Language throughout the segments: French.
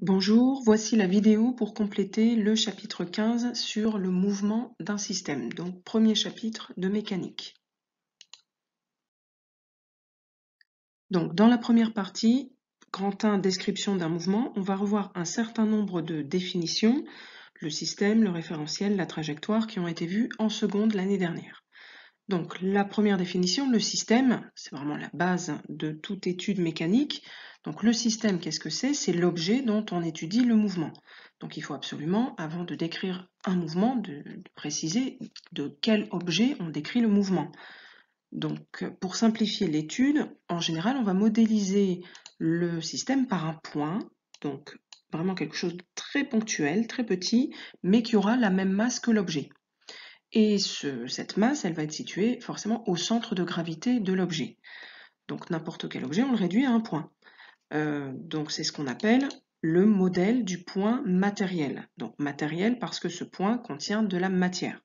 Bonjour, voici la vidéo pour compléter le chapitre 15 sur le mouvement d'un système, donc premier chapitre de mécanique. Donc dans la première partie, grand 1, description d'un mouvement, on va revoir un certain nombre de définitions, le système, le référentiel, la trajectoire, qui ont été vues en seconde l'année dernière. Donc la première définition, le système, c'est vraiment la base de toute étude mécanique. Donc le système, qu'est-ce que c'est? C'est l'objet dont on étudie le mouvement. Donc il faut absolument, avant de décrire un mouvement, de préciser de quel objet on décrit le mouvement. Donc pour simplifier l'étude, en général, on va modéliser le système par un point, donc vraiment quelque chose de très ponctuel, très petit, mais qui aura la même masse que l'objet. Et cette masse, elle va être située forcément au centre de gravité de l'objet. Donc n'importe quel objet, on le réduit à un point. Donc c'est ce qu'on appelle le modèle du point matériel. Donc matériel parce que ce point contient de la matière.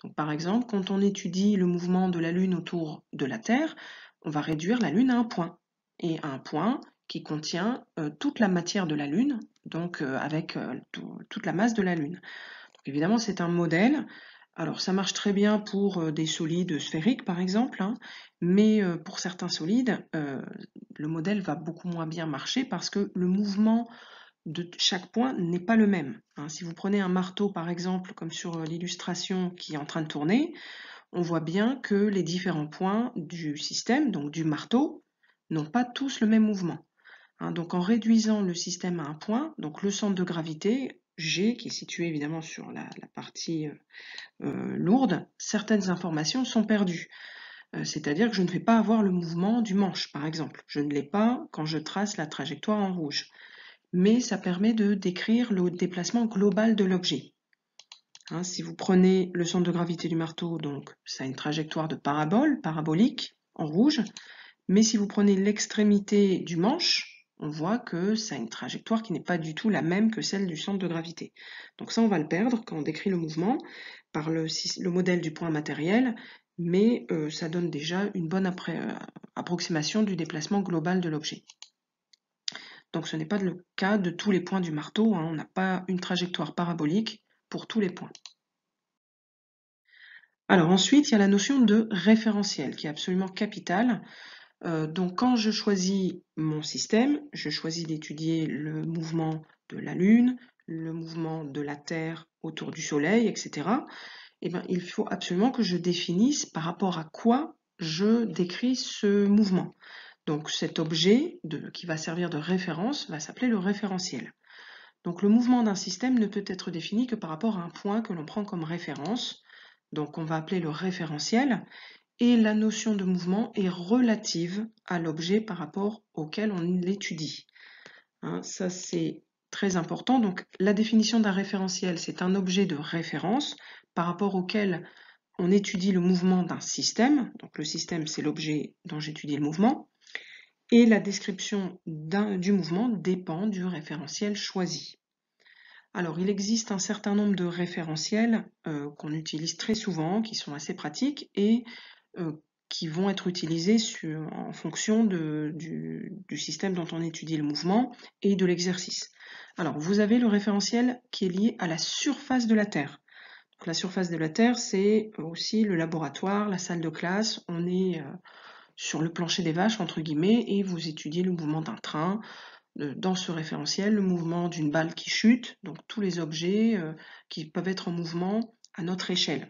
Donc par exemple, quand on étudie le mouvement de la Lune autour de la Terre, on va réduire la Lune à un point. Et à un point qui contient toute la matière de la Lune, donc avec toute la masse de la Lune. Donc évidemment, c'est un modèle. Alors ça marche très bien pour des solides sphériques par exemple, hein, mais pour certains solides, le modèle va beaucoup moins bien marcher parce que le mouvement de chaque point n'est pas le même, hein. Si vous prenez un marteau par exemple, comme sur l'illustration qui est en train de tourner, on voit bien que les différents points du système, donc du marteau, n'ont pas tous le même mouvement, hein. Donc en réduisant le système à un point, donc le centre de gravité, G, qui est situé évidemment sur la partie lourde, certaines informations sont perdues. C'est-à-dire que je ne vais pas avoir le mouvement du manche, par exemple. Je ne l'ai pas quand je trace la trajectoire en rouge. Mais ça permet de décrire le déplacement global de l'objet. Hein, si vous prenez le centre de gravité du marteau, donc ça a une trajectoire de parabole, parabolique, en rouge. Mais si vous prenez l'extrémité du manche, on voit que ça a une trajectoire qui n'est pas du tout la même que celle du centre de gravité. Donc ça, on va le perdre quand on décrit le mouvement par le modèle du point matériel, mais ça donne déjà une bonne approximation du déplacement global de l'objet. Donc ce n'est pas le cas de tous les points du marteau, hein, on n'a pas une trajectoire parabolique pour tous les points. Alors ensuite, il y a la notion de référentiel qui est absolument capitale. Donc quand je choisis mon système, je choisis d'étudier le mouvement de la Lune, le mouvement de la Terre autour du Soleil, etc. Eh bien, il faut absolument que je définisse par rapport à quoi je décris ce mouvement. Donc cet objet qui va servir de référence va s'appeler le référentiel. Donc le mouvement d'un système ne peut être défini que par rapport à un point que l'on prend comme référence. Donc on va appeler le référentiel. Et la notion de mouvement est relative à l'objet par rapport auquel on l'étudie. Hein, ça, c'est très important. Donc, la définition d'un référentiel, c'est un objet de référence par rapport auquel on étudie le mouvement d'un système. Donc, le système, c'est l'objet dont j'étudie le mouvement. Et la description du mouvement dépend du référentiel choisi. Alors, il existe un certain nombre de référentiels qu'on utilise très souvent, qui sont assez pratiques et qui vont être utilisés en fonction du système dont on étudie le mouvement et de l'exercice. Alors, vous avez le référentiel qui est lié à la surface de la Terre. Donc, la surface de la Terre, c'est aussi le laboratoire, la salle de classe. On est sur le plancher des vaches, entre guillemets, et vous étudiez le mouvement d'un train. Dans ce référentiel, le mouvement d'une balle qui chute, donc tous les objets qui peuvent être en mouvement à notre échelle.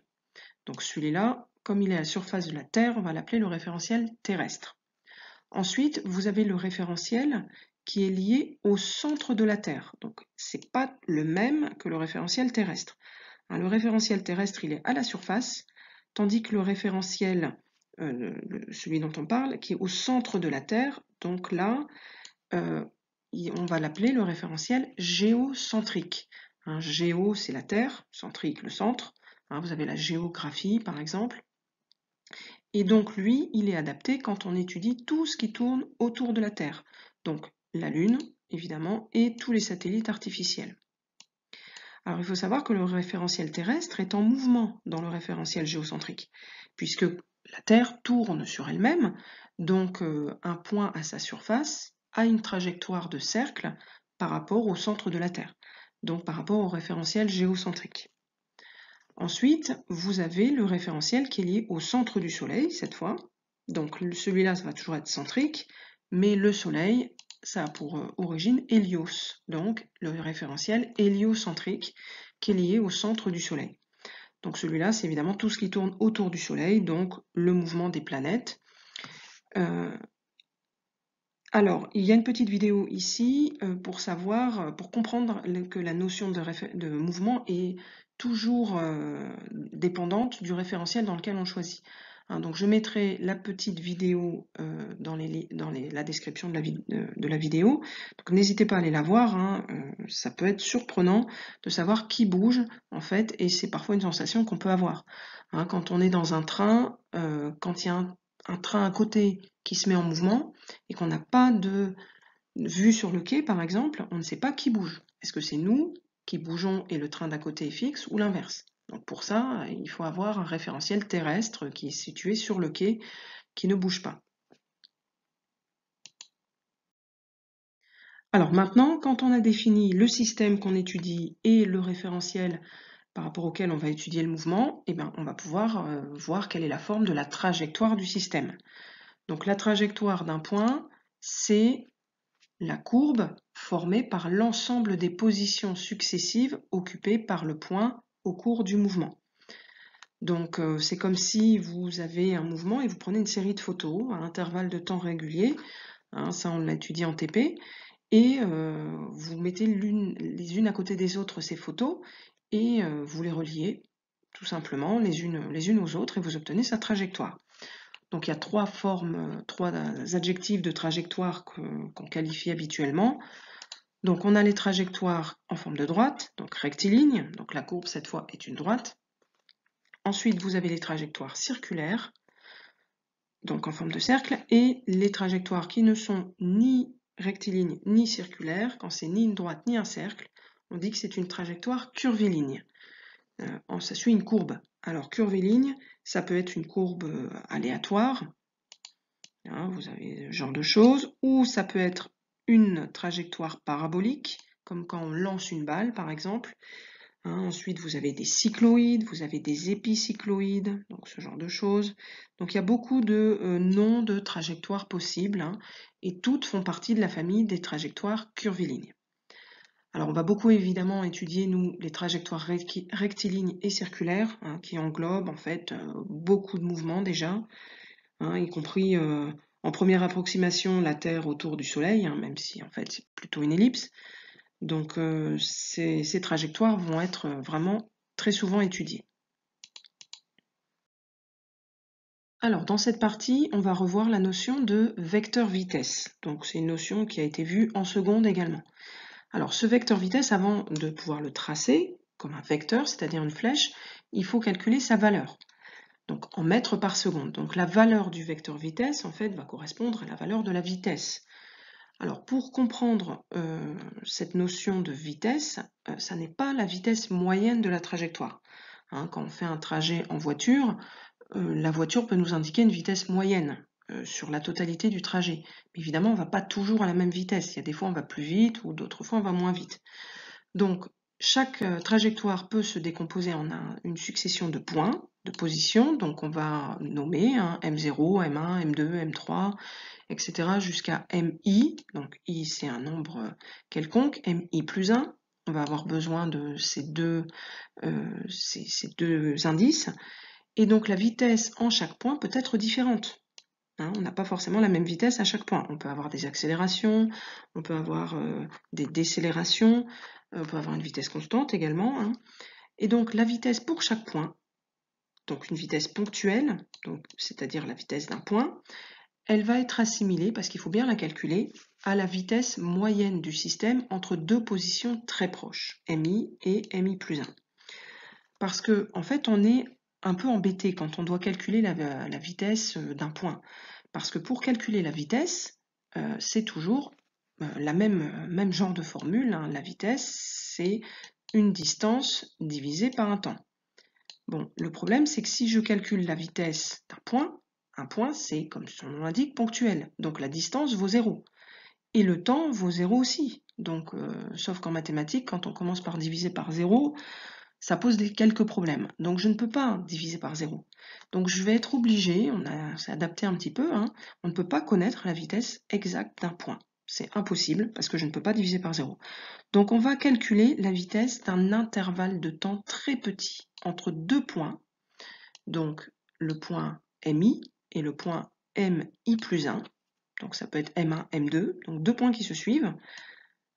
Donc celui-là, comme il est à la surface de la Terre, on va l'appeler le référentiel terrestre. Ensuite, vous avez le référentiel qui est lié au centre de la Terre. Donc c'est pas le même que le référentiel terrestre. Le référentiel terrestre, il est à la surface, tandis que le référentiel, celui dont on parle, qui est au centre de la Terre, donc là, on va l'appeler le référentiel géocentrique. Géo, c'est la Terre, centrique, le centre. Vous avez la géographie, par exemple. Et donc, lui, il est adapté quand on étudie tout ce qui tourne autour de la Terre. Donc, la Lune, évidemment, et tous les satellites artificiels. Alors, il faut savoir que le référentiel terrestre est en mouvement dans le référentiel géocentrique, puisque la Terre tourne sur elle-même, donc un point à sa surface a une trajectoire de cercle par rapport au centre de la Terre, donc par rapport au référentiel géocentrique. Ensuite, vous avez le référentiel qui est lié au centre du Soleil, cette fois. Donc celui-là, ça va toujours être centrique, mais le Soleil, ça a pour origine Hélios, donc le référentiel héliocentrique qui est lié au centre du Soleil. Donc celui-là, c'est évidemment tout ce qui tourne autour du Soleil, donc le mouvement des planètes. Alors, il y a une petite vidéo ici pour comprendre que la notion de mouvement est toujours dépendante du référentiel dans lequel on choisit. Hein, donc, je mettrai la petite vidéo dans la description de la vidéo. Donc, n'hésitez pas à aller la voir. Hein, ça peut être surprenant de savoir qui bouge, en fait, et c'est parfois une sensation qu'on peut avoir. Hein, quand on est dans un train, quand il y a un train à côté qui se met en mouvement et qu'on n'a pas de vue sur le quai, par exemple, on ne sait pas qui bouge. Est-ce que c'est nous qui bougeons et le train d'à côté est fixe ou l'inverse? Donc pour ça, il faut avoir un référentiel terrestre qui est situé sur le quai, qui ne bouge pas. Alors maintenant, quand on a défini le système qu'on étudie et le référentiel par rapport auquel on va étudier le mouvement, eh bien, on va pouvoir voir quelle est la forme de la trajectoire du système. Donc la trajectoire d'un point, c'est la courbe formée par l'ensemble des positions successives occupées par le point au cours du mouvement. Donc c'est comme si vous avez un mouvement et vous prenez une série de photos à intervalles de temps réguliers, hein, ça on l'a étudié en TP, et vous mettez les unes à côté des autres ces photos et vous les reliez tout simplement les unes aux autres et vous obtenez sa trajectoire. Donc il y a trois adjectifs de trajectoire qu'on qualifie habituellement. Donc on a les trajectoires en forme de droite, donc rectiligne, donc la courbe cette fois est une droite. Ensuite vous avez les trajectoires circulaires, donc en forme de cercle, et les trajectoires qui ne sont ni rectilignes ni circulaires, quand c'est ni une droite ni un cercle, on dit que c'est une trajectoire curviligne. Ça suit une courbe. Alors curviligne, ça peut être une courbe aléatoire, hein, vous avez ce genre de choses, ou ça peut être une trajectoire parabolique, comme quand on lance une balle par exemple. Hein, ensuite vous avez des cycloïdes, vous avez des épicycloïdes, donc ce genre de choses. Donc il y a beaucoup de noms de trajectoires possibles, hein, et toutes font partie de la famille des trajectoires curvilignes. Alors on va beaucoup évidemment étudier, nous, les trajectoires rectilignes et circulaires, hein, qui englobent en fait beaucoup de mouvements déjà, hein, y compris en première approximation la Terre autour du Soleil, hein, même si en fait c'est plutôt une ellipse. Donc ces trajectoires vont être vraiment très souvent étudiées. Alors dans cette partie, on va revoir la notion de vecteur vitesse. Donc c'est une notion qui a été vue en seconde également. Alors ce vecteur vitesse, avant de pouvoir le tracer comme un vecteur, c'est-à-dire une flèche, il faut calculer sa valeur. Donc en mètres par seconde. Donc la valeur du vecteur vitesse, en fait, va correspondre à la valeur de la vitesse. Alors pour comprendre cette notion de vitesse, ça n'est pas la vitesse moyenne de la trajectoire. Hein, quand on fait un trajet en voiture, la voiture peut nous indiquer une vitesse moyenne sur la totalité du trajet. Mais évidemment, on ne va pas toujours à la même vitesse. Il y a des fois on va plus vite ou d'autres fois on va moins vite. Donc chaque trajectoire peut se décomposer en une succession de points, de positions. Donc on va nommer hein, M0, M1, M2, M3, etc. jusqu'à MI. Donc I c'est un nombre quelconque, MI plus 1. On va avoir besoin de ces deux indices. Et donc la vitesse en chaque point peut être différente. Hein, on n'a pas forcément la même vitesse à chaque point. On peut avoir des accélérations, on peut avoir des décélérations, on peut avoir une vitesse constante également. Hein. Et donc la vitesse pour chaque point, donc une vitesse ponctuelle, c'est-à-dire la vitesse d'un point, elle va être assimilée, parce qu'il faut bien la calculer, à la vitesse moyenne du système entre deux positions très proches, MI et MI plus 1. Parce que en fait, on est un peu embêté quand on doit calculer la vitesse d'un point. Parce que pour calculer la vitesse, c'est toujours la même genre de formule. Hein. La vitesse, c'est une distance divisée par un temps. Bon, le problème, c'est que si je calcule la vitesse d'un point, un point, c'est, comme son nom l'indique, ponctuel. Donc la distance vaut 0. et le temps vaut 0 aussi. Donc, sauf qu'en mathématiques, quand on commence par diviser par 0, ça pose quelques problèmes. Donc, je ne peux pas diviser par 0. Donc, je vais être obligé, on s'est adapté un petit peu, hein, on ne peut pas connaître la vitesse exacte d'un point. C'est impossible parce que je ne peux pas diviser par 0. Donc, on va calculer la vitesse d'un intervalle de temps très petit entre deux points. Donc, le point MI et le point MI plus 1. Donc, ça peut être M1, M2. Donc, deux points qui se suivent.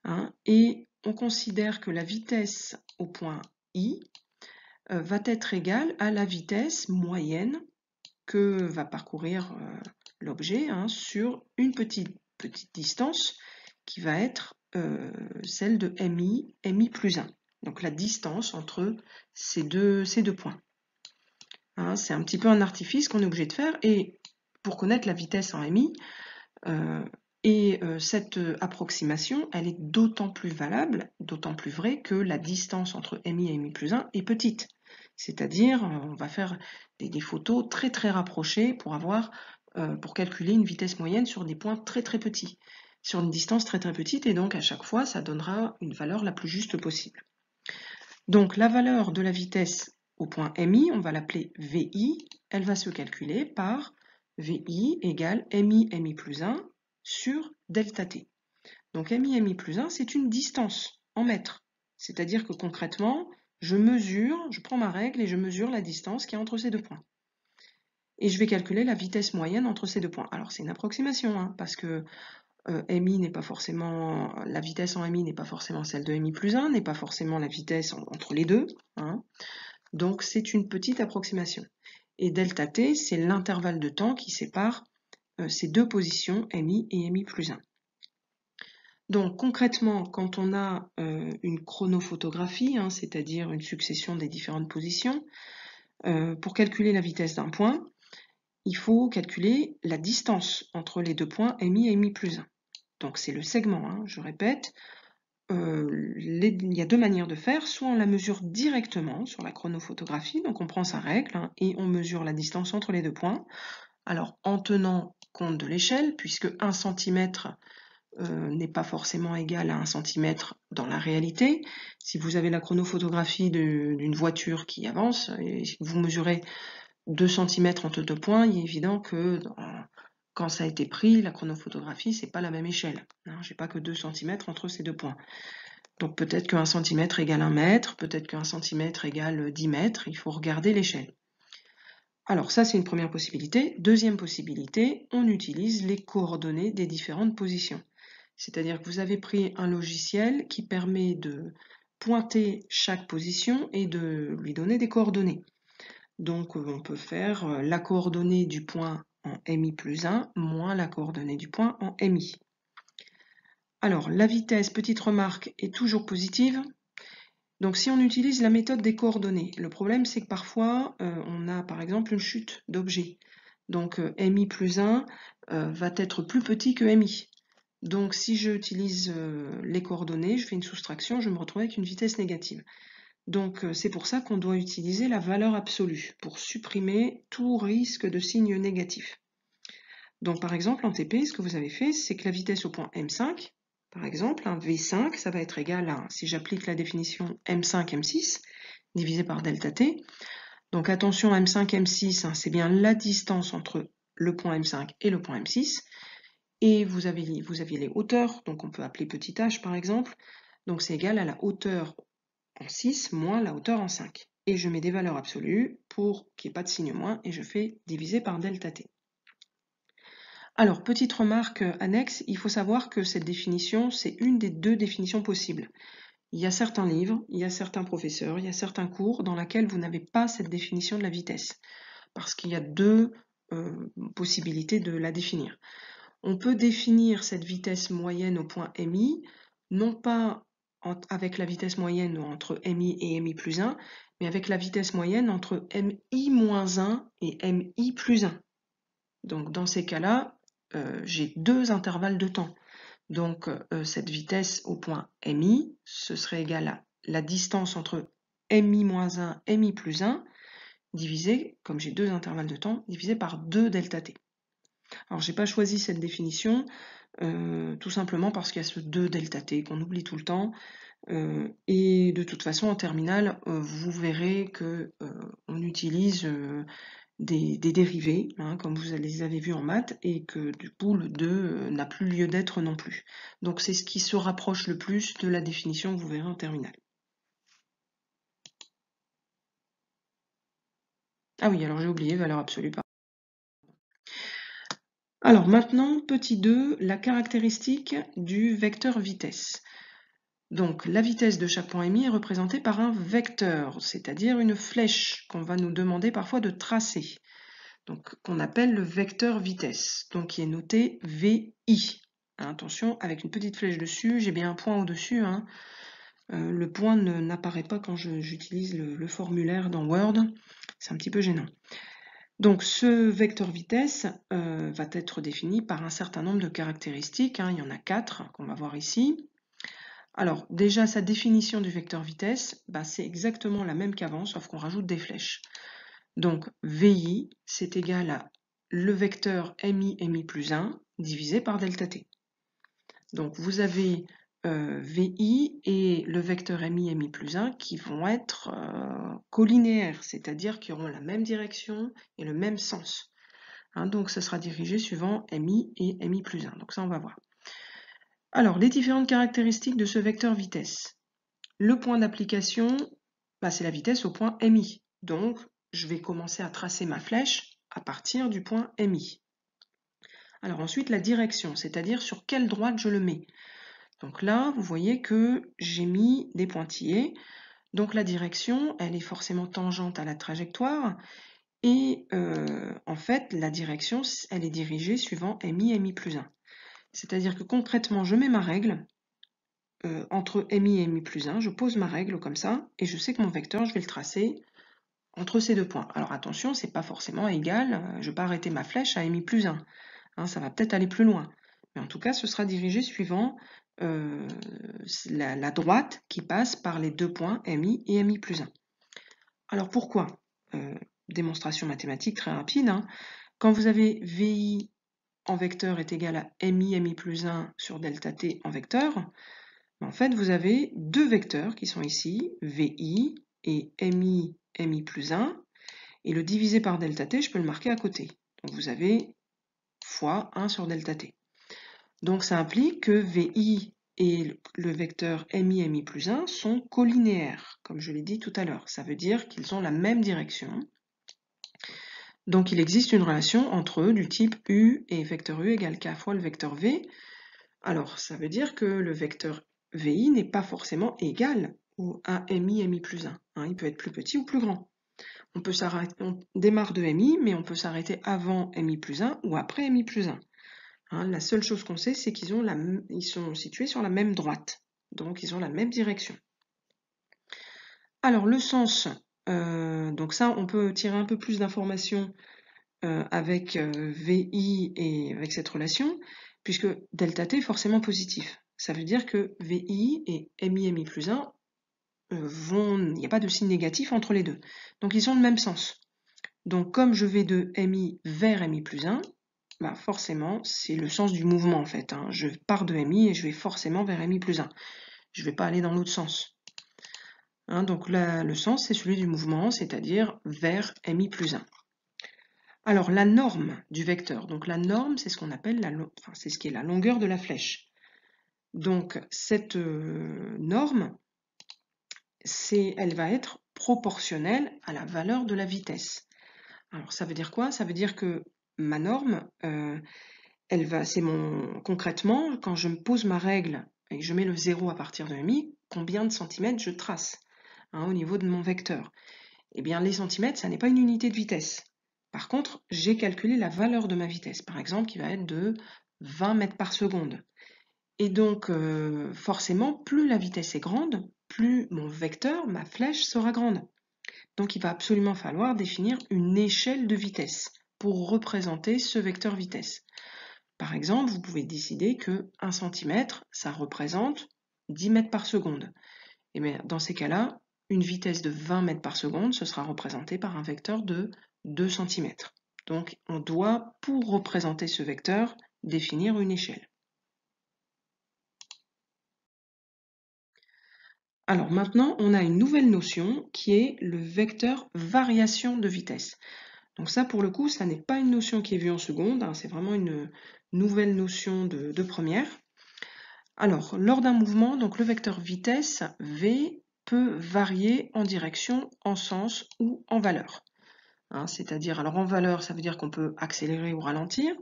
Hein, et on considère que la vitesse au point I va être égale à la vitesse moyenne que va parcourir l'objet sur une petite distance qui va être celle de MI, MI plus 1. Donc la distance entre ces deux points. Hein, c'est un petit peu un artifice qu'on est obligé de faire, et pour connaître la vitesse en MI, cette approximation, elle est d'autant plus valable, d'autant plus vraie que la distance entre MI et MI plus 1 est petite. C'est-à-dire, on va faire des photos très très rapprochées pour calculer une vitesse moyenne sur des points très très petits, sur une distance très très petite, et donc à chaque fois, ça donnera une valeur la plus juste possible. Donc la valeur de la vitesse au point MI, on va l'appeler VI, elle va se calculer par VI égale MI, MI plus 1 sur delta T. Donc MI, MI plus 1, c'est une distance en mètres. C'est-à-dire que concrètement, je prends ma règle et je mesure la distance qui est entre ces deux points. Et je vais calculer la vitesse moyenne entre ces deux points. Alors c'est une approximation, hein, parce que MI n'est pas forcément, la vitesse en MI n'est pas forcément celle de MI plus 1, n'est pas forcément la vitesse entre les deux. Hein. Donc c'est une petite approximation. Et delta T, c'est l'intervalle de temps qui sépare ces deux positions, MI et MI plus 1. Donc concrètement, quand on a une chronophotographie, hein, c'est-à-dire une succession des différentes positions, pour calculer la vitesse d'un point, il faut calculer la distance entre les deux points MI et MI plus 1. Donc c'est le segment, hein, je répète. Il y a deux manières de faire, soit on la mesure directement sur la chronophotographie, donc on prend sa règle hein, et on mesure la distance entre les deux points. Alors en tenant compte de l'échelle, puisque 1 cm n'est pas forcément égal à 1 cm dans la réalité. Si vous avez la chronophotographie d'une voiture qui avance et vous mesurez 2 cm entre deux points, il est évident que quand ça a été pris, la chronophotographie, c'est pas la même échelle. Hein, j'ai pas que 2 cm entre ces deux points. Donc peut-être que 1 cm égale 1 mètre, peut-être que 1 cm égale 10 mètres, il faut regarder l'échelle. Alors ça, c'est une première possibilité. Deuxième possibilité, on utilise les coordonnées des différentes positions. C'est-à-dire que vous avez pris un logiciel qui permet de pointer chaque position et de lui donner des coordonnées. Donc on peut faire la coordonnée du point en MI plus 1 moins la coordonnée du point en MI. Alors la vitesse, petite remarque, est toujours positive. Donc si on utilise la méthode des coordonnées, le problème c'est que parfois on a par exemple une chute d'objet. Donc MI plus 1 va être plus petit que MI. Donc si j'utilise les coordonnées, je fais une soustraction, je me retrouve avec une vitesse négative. Donc c'est pour ça qu'on doit utiliser la valeur absolue pour supprimer tout risque de signe négatif. Donc par exemple en TP, ce que vous avez fait, c'est que la vitesse au point M5, par exemple, un V5, ça va être égal à, si j'applique la définition M5, M6, divisé par delta T. Donc attention, M5, M6, hein, c'est bien la distance entre le point M5 et le point M6. Et vous aviez les hauteurs, donc on peut appeler petit h par exemple. Donc c'est égal à la hauteur en 6 moins la hauteur en 5. Et je mets des valeurs absolues pour qu'il n'y ait pas de signe moins, et je fais diviser par delta T. Alors, petite remarque annexe, il faut savoir que cette définition, c'est une des deux définitions possibles. Il y a certains livres, il y a certains professeurs, il y a certains cours dans lesquels vous n'avez pas cette définition de la vitesse, parce qu'il y a deux possibilités de la définir. On peut définir cette vitesse moyenne au point MI, non pas avec la vitesse moyenne entre MI et MI plus 1, mais avec la vitesse moyenne entre MI moins 1 et MI plus 1. Donc dans ces cas-là, j'ai deux intervalles de temps. Donc cette vitesse au point MI, ce serait égal à la distance entre MI moins 1 et MI plus 1, divisé, comme j'ai deux intervalles de temps, divisé par 2 delta T. Alors j'ai pas choisi cette définition, tout simplement parce qu'il y a ce 2 delta t qu'on oublie tout le temps. Et de toute façon, en terminale, vous verrez que on utilise des dérivés, hein, comme vous les avez vus en maths, et que du coup le 2 n'a plus lieu d'être non plus. Donc c'est ce qui se rapproche le plus de la définition que vous verrez en terminale. Ah oui, alors j'ai oublié, valeur absolue. Alors maintenant, petit 2, la caractéristique du vecteur vitesse. Donc la vitesse de chaque point émis est représentée par un vecteur, c'est-à-dire une flèche qu'on va nous demander parfois de tracer, donc qu'on appelle le vecteur vitesse, donc qui est noté VI. Attention, avec une petite flèche dessus, j'ai bien un point au-dessus, hein. Le point n'apparaît pas quand j'utilise le formulaire dans Word, c'est un petit peu gênant. Donc ce vecteur vitesse va être défini par un certain nombre de caractéristiques, hein. Il y en a 4 qu'on va voir ici. Alors déjà sa définition du vecteur vitesse, c'est exactement la même qu'avant, sauf qu'on rajoute des flèches. Donc VI, c'est égal à le vecteur MI plus 1 divisé par delta t. Donc vous avez VI et le vecteur MI plus 1 qui vont être collinéaires, c'est-à-dire qui auront la même direction et le même sens. Hein, donc ça sera dirigé suivant MI et MI plus 1. Donc ça on va voir. Alors les différentes caractéristiques de ce vecteur vitesse. Le point d'application, c'est la vitesse au point MI. Donc je vais commencer à tracer ma flèche à partir du point MI. Alors ensuite la direction, c'est-à-dire sur quelle droite je le mets. Donc là, vous voyez que j'ai mis des pointillés. Donc la direction, elle est forcément tangente à la trajectoire. Et en fait, la direction, elle est dirigée suivant MI plus 1. C'est-à-dire que concrètement, je mets ma règle entre MI et MI plus 1. Je pose ma règle comme ça. Et je sais que mon vecteur, je vais le tracer entre ces deux points. Alors attention, c'est pas forcément égal. Je ne vais pas arrêter ma flèche à MI plus 1. Hein, ça va peut-être aller plus loin. Mais en tout cas, ce sera dirigé suivant la droite qui passe par les deux points MI et MI plus 1. Alors pourquoi démonstration mathématique très rapide. Hein. Quand vous avez VI en vecteur est égal à MI plus 1 sur delta t en vecteur, en fait vous avez deux vecteurs qui sont ici, VI et MI plus 1, et le divisé par delta t, je peux le marquer à côté. Donc vous avez fois 1 sur delta t. Donc ça implique que VI et le vecteur MI plus 1 sont collinéaires, comme je l'ai dit tout à l'heure. Ça veut dire qu'ils ont la même direction. Donc il existe une relation entre eux du type U et vecteur U égale K fois le vecteur V. Alors ça veut dire que le vecteur VI n'est pas forcément égal à MI plus 1. Hein, il peut être plus petit ou plus grand. On démarre de MI, mais on peut s'arrêter avant MI plus 1 ou après MI plus 1. Hein, la seule chose qu'on sait, c'est qu'ils sont situés sur la même droite. Donc ils ont la même direction. Alors le sens, donc ça on peut tirer un peu plus d'informations avec VI et avec cette relation, puisque delta t est forcément positif. Ça veut dire que VI et MI plus 1 il n'y a pas de signe négatif entre les deux. Donc ils ont le même sens. Donc comme je vais de MI vers MI plus 1, forcément c'est le sens du mouvement en fait. Hein. Je pars de MI et je vais forcément vers MI plus 1. Je ne vais pas aller dans l'autre sens. Hein, donc là, le sens c'est celui du mouvement, c'est-à-dire vers MI plus 1. Alors la norme du vecteur, donc la norme c'est ce qu'on appelle c'est ce qui est la longueur de la flèche. Donc cette norme, elle va être proportionnelle à la valeur de la vitesse. Alors ça veut dire quoi? Ça veut dire que ma norme, concrètement, quand je me pose ma règle et que je mets le 0 à partir de MI, combien de centimètres je trace au niveau de mon vecteur? Eh bien les centimètres, ça n'est pas une unité de vitesse. Par contre, j'ai calculé la valeur de ma vitesse, par exemple, qui va être de 20 mètres par seconde. Et donc, forcément, plus la vitesse est grande, plus mon vecteur, ma flèche, sera grande. Donc, il va absolument falloir définir une échelle de vitesse pour représenter ce vecteur vitesse. Par exemple, vous pouvez décider que 1 cm, ça représente 10 mètres par seconde. Et bien, dans ces cas-là, une vitesse de 20 mètres par seconde, ce sera représenté par un vecteur de 2 cm. Donc on doit, pour représenter ce vecteur, définir une échelle. Alors maintenant, on a une nouvelle notion qui est le vecteur variation de vitesse. Donc ça, pour le coup, ça n'est pas une notion qui est vue en seconde, hein, c'est vraiment une nouvelle notion de première. Alors, lors d'un mouvement, donc le vecteur vitesse, V, peut varier en direction, en sens ou en valeur. Hein, c'est-à-dire, alors en valeur, ça veut dire qu'on peut accélérer ou ralentir,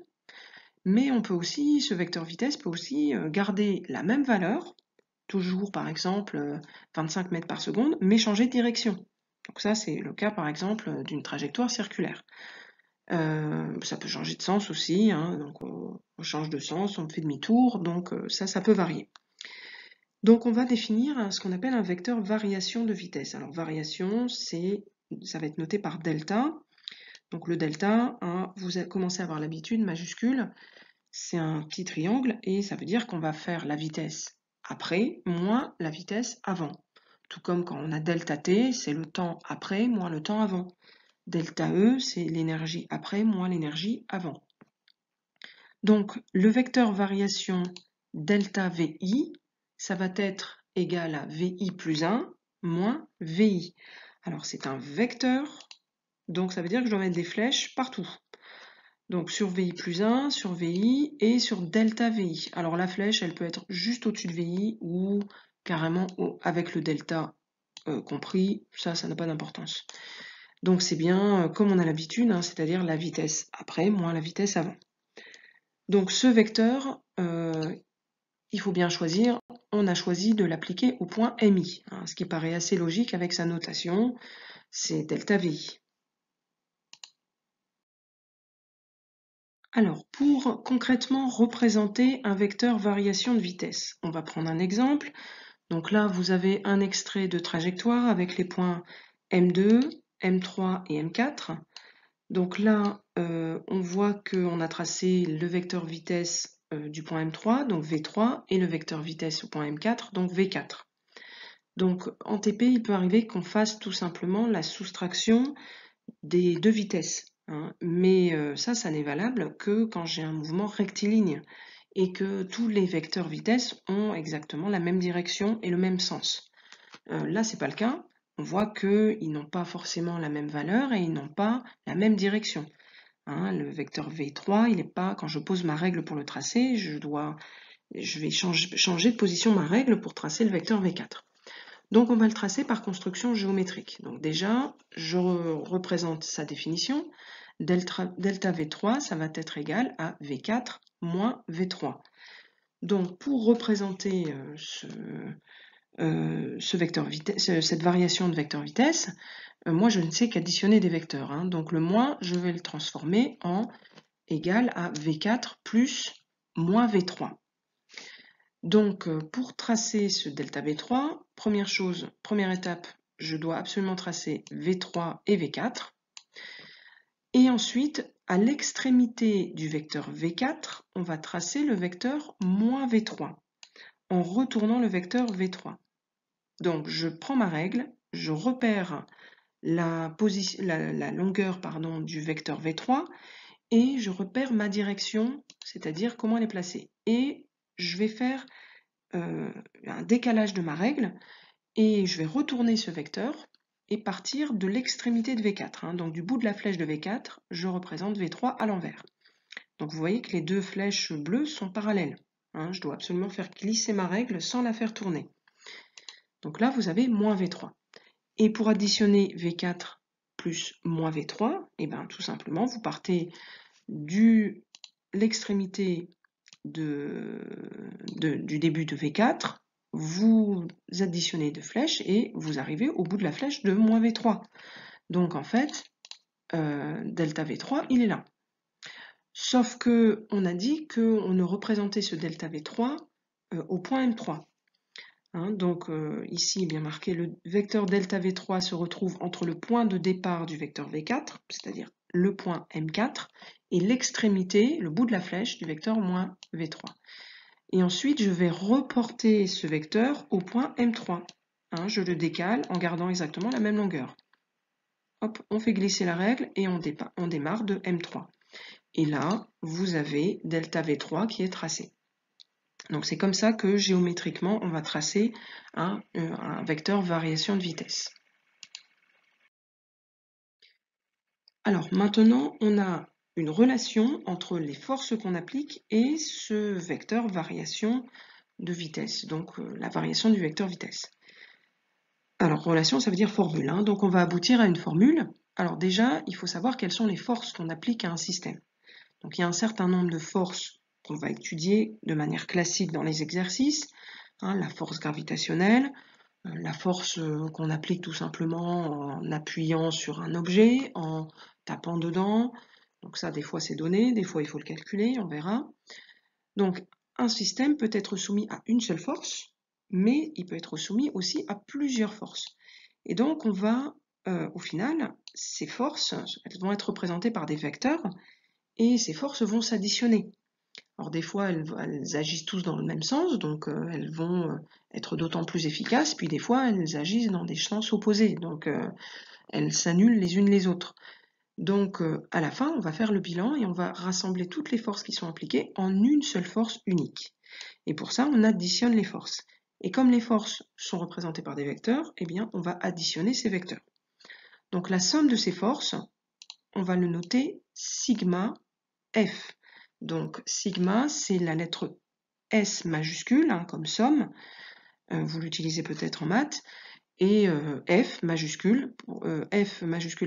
mais on peut aussi, ce vecteur vitesse peut aussi garder la même valeur, toujours par exemple 25 mètres par seconde, mais changer de direction. Donc ça, c'est le cas par exemple d'une trajectoire circulaire. Ça peut changer de sens aussi, hein, donc on change de sens, on fait demi-tour, donc ça peut varier. Donc on va définir ce qu'on appelle un vecteur variation de vitesse. Alors variation, ça va être noté par delta. Donc le delta, hein, vous commencez à avoir l'habitude, majuscule, c'est un petit triangle et ça veut dire qu'on va faire la vitesse après moins la vitesse avant. Tout comme quand on a delta T, c'est le temps après moins le temps avant. Delta E, c'est l'énergie après moins l'énergie avant. Donc le vecteur variation delta VI, ça va être égal à VI plus 1 moins VI. Alors c'est un vecteur, donc ça veut dire que je dois mettre des flèches partout. Donc sur VI plus 1, sur VI et sur delta VI. Alors la flèche, elle peut être juste au-dessus de VI ou carrément avec le delta compris, ça n'a pas d'importance. Donc c'est bien comme on a l'habitude, hein, c'est-à-dire la vitesse après moins la vitesse avant. Donc ce vecteur, il faut bien choisir, on a choisi de l'appliquer au point MI, hein, ce qui paraît assez logique avec sa notation, c'est delta VI. Alors, pour concrètement représenter un vecteur variation de vitesse, on va prendre un exemple. Donc là, vous avez un extrait de trajectoire avec les points M2, M3 et M4. Donc là, on voit qu'on a tracé le vecteur vitesse du point M3, donc V3, et le vecteur vitesse au point M4, donc V4. Donc en TP, il peut arriver qu'on fasse tout simplement la soustraction des deux vitesses. Hein. Mais ça n'est valable que quand j'ai un mouvement rectiligne et que tous les vecteurs vitesse ont exactement la même direction et le même sens. Là, c'est pas le cas. On voit qu'ils n'ont pas forcément la même valeur et ils n'ont pas la même direction. Hein, le vecteur V3, il n'est pas, quand je pose ma règle pour le tracer, je vais changer de position ma règle pour tracer le vecteur V4. Donc on va le tracer par construction géométrique. Donc déjà, je représente sa définition. Delta V3, ça va être égal à V4 moins V3. Donc pour représenter cette variation de vecteur vitesse, moi je ne sais qu'additionner des vecteurs. Hein. Donc le moins, je vais le transformer en égal à V4 plus moins V3. Donc pour tracer ce delta V3, première étape, je dois absolument tracer V3 et V4. Et ensuite, à l'extrémité du vecteur V4, on va tracer le vecteur moins V3 en retournant le vecteur V3. Donc je prends ma règle, je repère la longueur du vecteur V3 et je repère ma direction, c'est-à-dire comment elle est placée. Et je vais faire un décalage de ma règle et je vais retourner ce vecteur et partir de l'extrémité de V4. Hein. Donc du bout de la flèche de V4, je représente V3 à l'envers. Donc vous voyez que les deux flèches bleues sont parallèles. Hein. Je dois absolument faire glisser ma règle sans la faire tourner. Donc là, vous avez moins V3. Et pour additionner V4 plus moins V3, et bien tout simplement, vous partez de l'extrémité du début de V4, vous additionnez deux flèches et vous arrivez au bout de la flèche de moins V3. Donc en fait, delta V3, il est là. Sauf que on a dit qu'on ne représentait ce delta V3 au point M3. Hein, donc ici, il est bien marqué, le vecteur delta V3 se retrouve entre le point de départ du vecteur V4, c'est-à-dire le point M4, et l'extrémité, le bout de la flèche du vecteur moins V3. Et ensuite, je vais reporter ce vecteur au point M3. Hein, je le décale en gardant exactement la même longueur. Hop, on fait glisser la règle et on démarre de M3. Et là, vous avez delta V3 qui est tracé. Donc c'est comme ça que géométriquement, on va tracer un vecteur variation de vitesse. Alors maintenant, on a une relation entre les forces qu'on applique et ce vecteur variation de vitesse, donc la variation du vecteur vitesse. Alors relation, ça veut dire formule, hein, donc on va aboutir à une formule. Alors déjà, il faut savoir quelles sont les forces qu'on applique à un système. Donc il y a un certain nombre de forces qu'on va étudier de manière classique dans les exercices, hein, la force gravitationnelle, la force qu'on applique tout simplement en appuyant sur un objet, en tapant dedans. Donc ça, des fois c'est donné, des fois il faut le calculer, on verra. Donc un système peut être soumis à une seule force, mais il peut être soumis aussi à plusieurs forces. Et donc on va, au final, ces forces, elles vont être représentées par des vecteurs, et ces forces vont s'additionner. Alors des fois, elles agissent tous dans le même sens, donc elles vont être d'autant plus efficaces, puis des fois, elles agissent dans des sens opposés, donc elles s'annulent les unes les autres. Donc à la fin, on va faire le bilan et on va rassembler toutes les forces qui sont appliquées en une seule force unique. Et pour ça, on additionne les forces. Et comme les forces sont représentées par des vecteurs, eh bien, on va additionner ces vecteurs. Donc la somme de ces forces, on va le noter sigma F. Donc sigma, c'est la lettre S majuscule, hein, comme somme, vous l'utilisez peut-être en maths, et F majuscule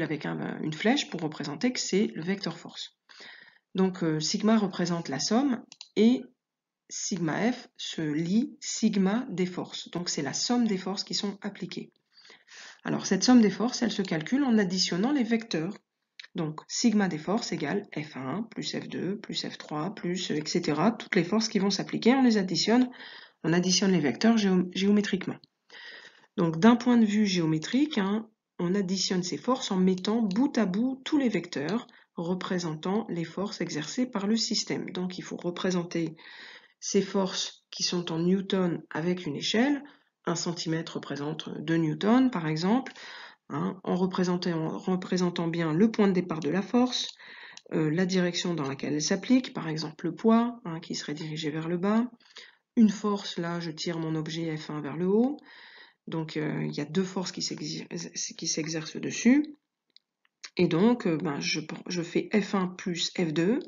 avec une flèche pour représenter que c'est le vecteur force. Donc sigma représente la somme, et sigma F se lie sigma des forces. Donc c'est la somme des forces qui sont appliquées. Alors cette somme des forces, elle se calcule en additionnant les vecteurs. Donc, sigma des forces égale F1 plus F2 plus F3 plus etc. Toutes les forces qui vont s'appliquer, on les additionne, on additionne les vecteurs géométriquement. Donc, d'un point de vue géométrique, hein, on additionne ces forces en mettant bout à bout tous les vecteurs représentant les forces exercées par le système. Donc, il faut représenter ces forces qui sont en newtons avec une échelle. 1 cm représente 2 newtons, par exemple. Hein, en représentant bien le point de départ de la force, la direction dans laquelle elle s'applique, par exemple le poids, hein, qui serait dirigé vers le bas. Une force, là, je tire mon objet F1 vers le haut. Donc, il y a deux forces qui s'exercent dessus. Et donc, je fais F1 plus F2.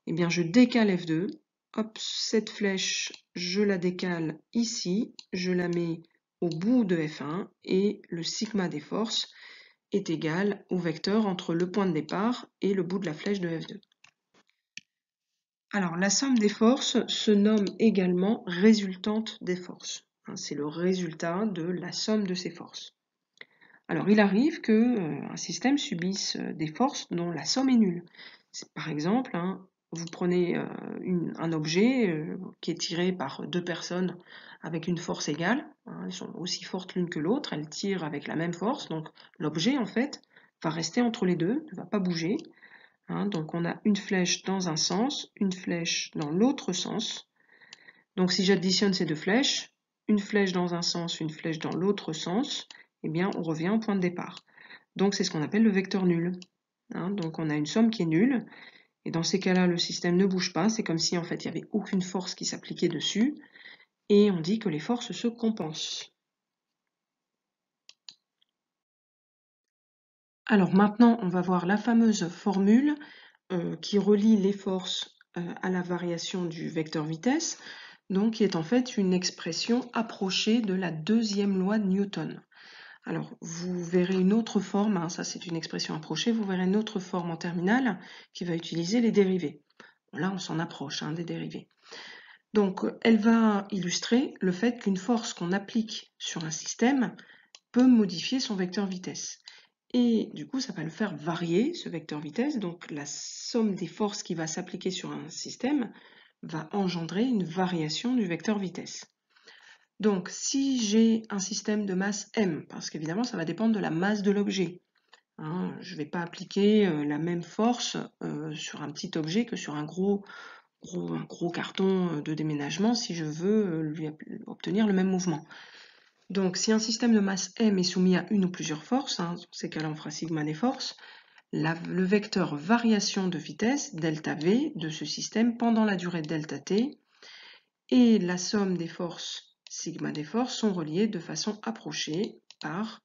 Et bien, je décale F2. Hop, cette flèche, je la décale ici. Je la mets au bout de F1. Et le sigma des forces est égal au vecteur entre le point de départ et le bout de la flèche de F2. Alors, la somme des forces se nomme également résultante des forces. C'est le résultat de la somme de ces forces. Alors, il arrive qu'un système subisse des forces dont la somme est nulle. Par exemple, vous prenez un objet qui est tiré par deux personnes avec une force égale. Elles sont aussi fortes l'une que l'autre, elles tirent avec la même force. Donc, l'objet, en fait, va rester entre les deux, ne va pas bouger. Donc on a une flèche dans un sens, une flèche dans l'autre sens. Donc si j'additionne ces deux flèches, une flèche dans un sens, une flèche dans l'autre sens, eh bien on revient au point de départ. Donc c'est ce qu'on appelle le vecteur nul. Donc on a une somme qui est nulle, et dans ces cas-là, le système ne bouge pas, c'est comme si en fait il n'y avait aucune force qui s'appliquait dessus, et on dit que les forces se compensent. Alors maintenant, on va voir la fameuse formule qui relie les forces à la variation du vecteur vitesse, donc qui est en fait une expression approchée de la deuxième loi de Newton. Alors, vous verrez une autre forme, ça c'est une expression approchée, vous verrez une autre forme en terminale qui va utiliser les dérivés. Bon, là, on s'en approche des dérivés. Donc, elle va illustrer le fait qu'une force qu'on applique sur un système peut modifier son vecteur vitesse. Et du coup, ça va le faire varier, ce vecteur vitesse. Donc, la somme des forces qui va s'appliquer sur un système va engendrer une variation du vecteur vitesse. Donc, si j'ai un système de masse m, parce qu'évidemment, ça va dépendre de la masse de l'objet. Je ne vais pas appliquer la même force sur un petit objet que sur un gros carton de déménagement si je veux lui obtenir le même mouvement. Donc, si un système de masse m est soumis à une ou plusieurs forces, dans ces cas-là, on fera sigma des forces, le vecteur variation de vitesse, delta v, de ce système pendant la durée delta t, et la somme des forces, sigma des forces, sont reliées de façon approchée par,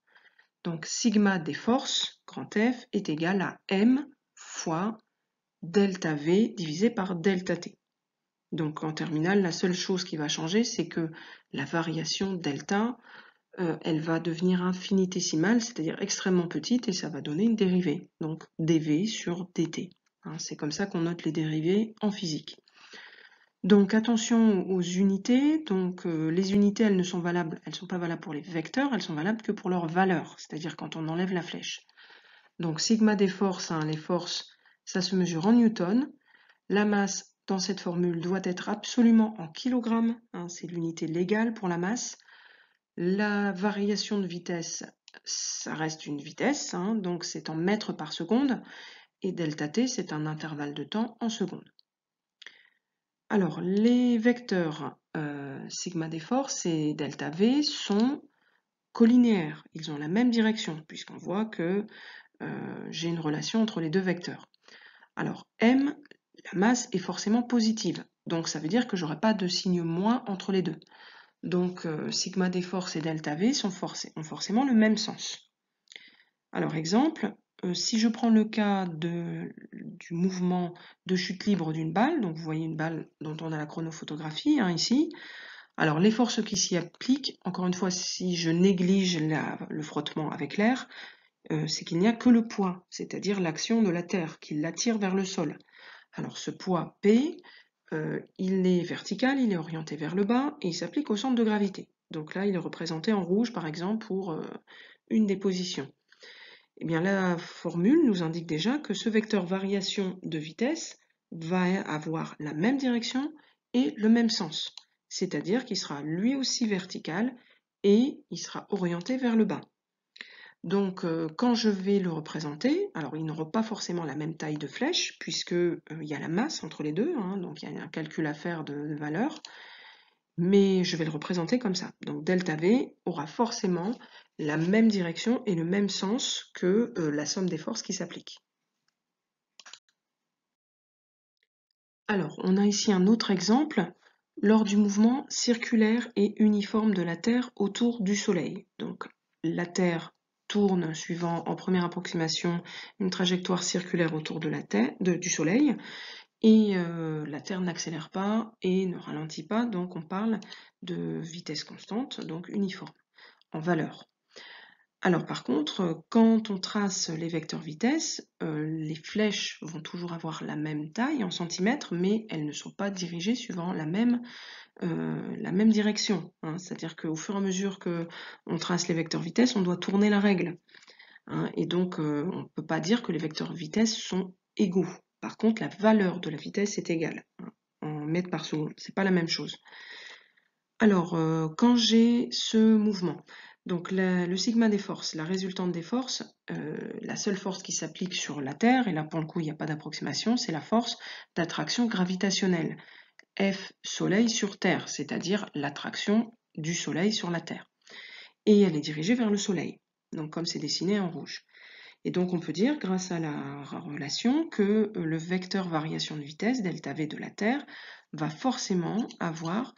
donc sigma des forces, grand F, est égal à M fois delta V divisé par delta T. Donc en terminale, la seule chose qui va changer, c'est que la variation delta, elle va devenir infinitésimale, c'est-à-dire extrêmement petite, et ça va donner une dérivée, donc dV sur dt. Hein, c'est comme ça qu'on note les dérivées en physique. Donc attention aux unités, donc les unités elles ne sont valables, elles ne sont pas valables pour les vecteurs, elles sont valables que pour leur valeur, c'est-à-dire quand on enlève la flèche. Donc sigma des forces, hein, les forces, ça se mesure en newton. La masse dans cette formule doit être absolument en kilogrammes, hein, c'est l'unité légale pour la masse. La variation de vitesse, ça reste une vitesse, hein, donc c'est en mètres par seconde, et delta t c'est un intervalle de temps en secondes. Alors, les vecteurs sigma des forces et delta V sont collinéaires. Ils ont la même direction, puisqu'on voit que j'ai une relation entre les deux vecteurs. Alors, M, la masse est forcément positive. Donc, ça veut dire que je n'aurai pas de signe moins entre les deux. Donc, sigma des forces et delta V ont forcément le même sens. Alors, exemple, si je prends le cas du mouvement de chute libre d'une balle, donc vous voyez une balle dont on a la chronophotographie hein, ici, alors les forces qui s'y appliquent, encore une fois, si je néglige le frottement avec l'air, c'est qu'il n'y a que le poids, c'est-à-dire l'action de la Terre qui l'attire vers le sol. Alors ce poids P, il est vertical, il est orienté vers le bas et il s'applique au centre de gravité. Donc là, il est représenté en rouge, par exemple, pour une des positions. Eh bien, la formule nous indique déjà que ce vecteur variation de vitesse va avoir la même direction et le même sens, c'est-à-dire qu'il sera lui aussi vertical et il sera orienté vers le bas. Donc, quand je vais le représenter, alors il n'aura pas forcément la même taille de flèche, puisque il y a la masse entre les deux, hein, donc il y a un calcul à faire de valeur, mais je vais le représenter comme ça. Donc delta V aura forcément la même direction et le même sens que la somme des forces qui s'applique. Alors, on a ici un autre exemple lors du mouvement circulaire et uniforme de la Terre autour du Soleil. Donc, la Terre tourne suivant en première approximation une trajectoire circulaire autour de la Terre, du Soleil, et la Terre n'accélère pas et ne ralentit pas, donc on parle de vitesse constante, donc uniforme, en valeur. Alors par contre, quand on trace les vecteurs vitesse, les flèches vont toujours avoir la même taille en centimètres, mais elles ne sont pas dirigées suivant la même direction. Hein. C'est-à-dire qu'au fur et à mesure qu'on trace les vecteurs vitesse, on doit tourner la règle. Hein, et donc on ne peut pas dire que les vecteurs vitesse sont égaux. Par contre, la valeur de la vitesse est égale, hein, en mètres par seconde. C'est pas la même chose. Alors, quand j'ai ce mouvement, donc le sigma des forces, la résultante des forces, la seule force qui s'applique sur la Terre, et là pour le coup il n'y a pas d'approximation, c'est la force d'attraction gravitationnelle, F Soleil sur Terre, c'est-à-dire l'attraction du Soleil sur la Terre. Et elle est dirigée vers le Soleil, donc comme c'est dessiné en rouge. Et donc on peut dire, grâce à la relation, que le vecteur variation de vitesse, delta V de la Terre, va forcément avoir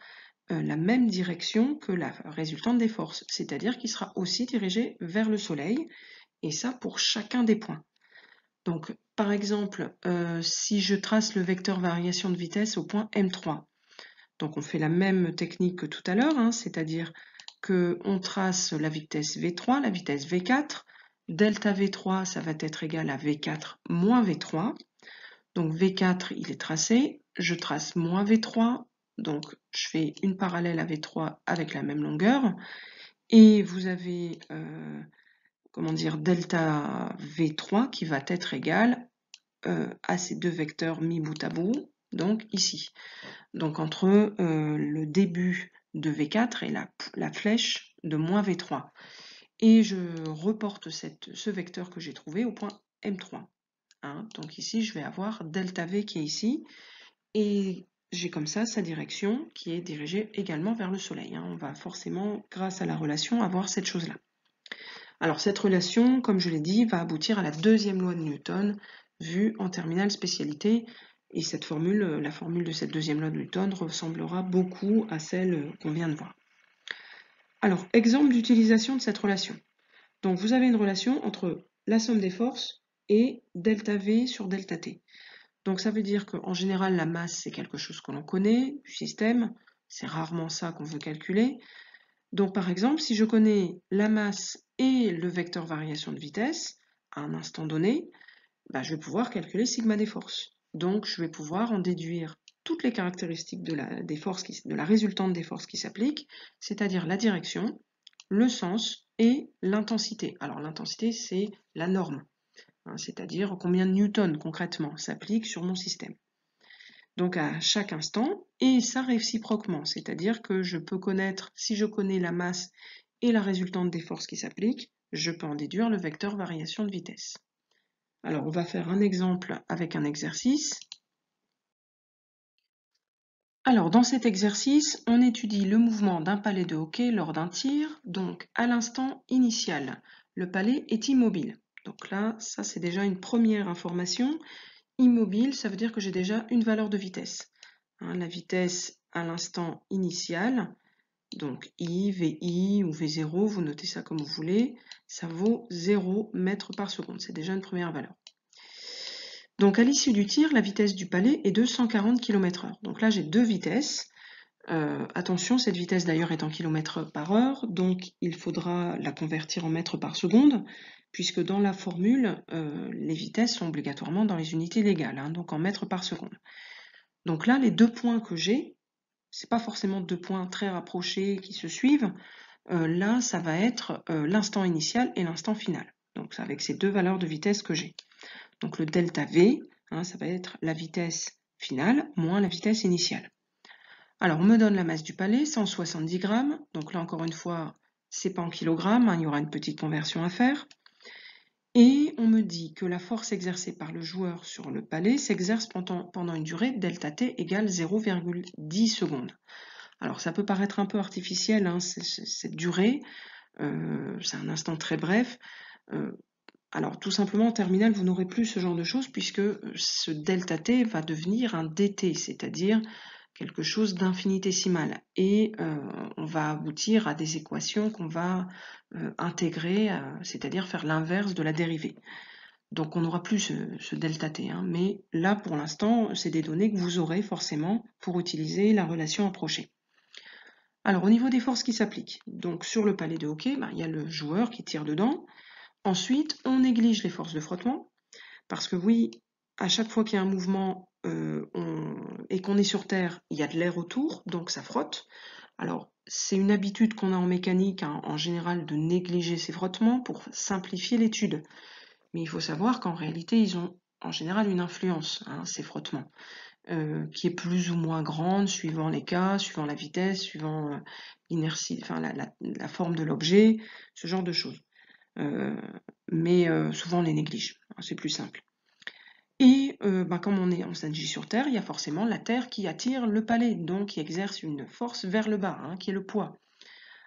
la même direction que la résultante des forces, c'est-à-dire qu'il sera aussi dirigé vers le Soleil, et ça pour chacun des points. Donc par exemple, si je trace le vecteur variation de vitesse au point M3, donc on fait la même technique que tout à l'heure, hein, c'est-à-dire qu'on trace la vitesse V3, la vitesse V4, delta V3 ça va être égal à V4 moins V3, donc V4 il est tracé, je trace moins V3, donc je fais une parallèle à V3 avec la même longueur, et vous avez comment dire, delta V3 qui va être égal à ces deux vecteurs mis bout à bout, donc ici. Donc entre le début de V4 et la flèche de moins V3. Et je reporte ce vecteur que j'ai trouvé au point M3. Hein. Donc ici, je vais avoir delta V qui est ici, et j'ai comme ça sa direction qui est dirigée également vers le Soleil. Hein. On va forcément, grâce à la relation, avoir cette chose-là. Alors cette relation, comme je l'ai dit, va aboutir à la deuxième loi de Newton, vue en terminale spécialité, Et cette formule, la formule de cette deuxième loi de Newton ressemblera beaucoup à celle qu'on vient de voir. Alors, exemple d'utilisation de cette relation. Donc, vous avez une relation entre la somme des forces et delta V sur delta T. Donc, ça veut dire qu'en général, la masse, c'est quelque chose que l'on connaît du système. C'est rarement ça qu'on veut calculer. Donc, par exemple, si je connais la masse et le vecteur variation de vitesse à un instant donné, je vais pouvoir calculer sigma des forces. Donc, je vais pouvoir en déduire toutes les caractéristiques de la résultante des forces qui s'appliquent, c'est-à-dire la direction, le sens et l'intensité. Alors, l'intensité, c'est la norme, hein, c'est-à-dire combien de newtons concrètement s'applique sur mon système. Donc à chaque instant, et ça réciproquement, c'est-à-dire que je peux connaître, si je connais la masse et la résultante des forces qui s'appliquent, je peux en déduire le vecteur variation de vitesse. Alors on va faire un exemple avec un exercice. Alors dans cet exercice, on étudie le mouvement d'un palais de hockey lors d'un tir, donc à l'instant initial. Le palais est immobile. Donc là, ça c'est déjà une première information. Immobile, ça veut dire que j'ai déjà une valeur de vitesse. La vitesse à l'instant initial, donc I, VI ou V0, vous notez ça comme vous voulez, ça vaut 0 mètres par seconde. C'est déjà une première valeur. Donc à l'issue du tir, la vitesse du palais est de 140 km/h. Donc là, j'ai deux vitesses. Attention, cette vitesse d'ailleurs est en km par heure, donc il faudra la convertir en mètres par seconde, puisque dans la formule, les vitesses sont obligatoirement dans les unités légales, hein, donc en mètres par seconde. Donc là, les deux points que j'ai, c'est pas forcément deux points très rapprochés qui se suivent. Là, ça va être l'instant initial et l'instant final. Donc c'est avec ces deux valeurs de vitesse que j'ai. Donc le delta V, hein, ça va être la vitesse finale moins la vitesse initiale. Alors on me donne la masse du palais, 170 grammes. Donc là encore une fois, c'est pas en kilogrammes, hein, il y aura une petite conversion à faire. Et on me dit que la force exercée par le joueur sur le palais s'exerce pendant une durée delta T égale 0,10 secondes. Alors ça peut paraître un peu artificiel, hein, cette durée, c'est un instant très bref. Alors tout simplement en terminale, vous n'aurez plus ce genre de choses puisque ce delta T va devenir un dt, c'est-à-dire quelque chose d'infinitésimal. Et on va aboutir à des équations qu'on va intégrer, c'est-à-dire faire l'inverse de la dérivée. Donc on n'aura plus ce delta T, hein, mais là pour l'instant, c'est des données que vous aurez forcément pour utiliser la relation approchée. Alors au niveau des forces qui s'appliquent, donc sur le palais de hockey, il y a le joueur qui tire dedans. Ensuite, on néglige les forces de frottement, parce que oui, à chaque fois qu'il y a un mouvement et qu'on est sur Terre, il y a de l'air autour, donc ça frotte. Alors, c'est une habitude qu'on a en mécanique, hein, en général, de négliger ces frottements pour simplifier l'étude. Mais il faut savoir qu'en réalité, ils ont en général une influence, hein, ces frottements, qui est plus ou moins grande suivant les cas, suivant la vitesse, suivant l'inertie, enfin la forme de l'objet, ce genre de choses. Mais souvent on les néglige, hein, c'est plus simple. Et comme on s'agit sur Terre, il y a forcément la Terre qui attire le palais, donc qui exerce une force vers le bas, hein, qui est le poids.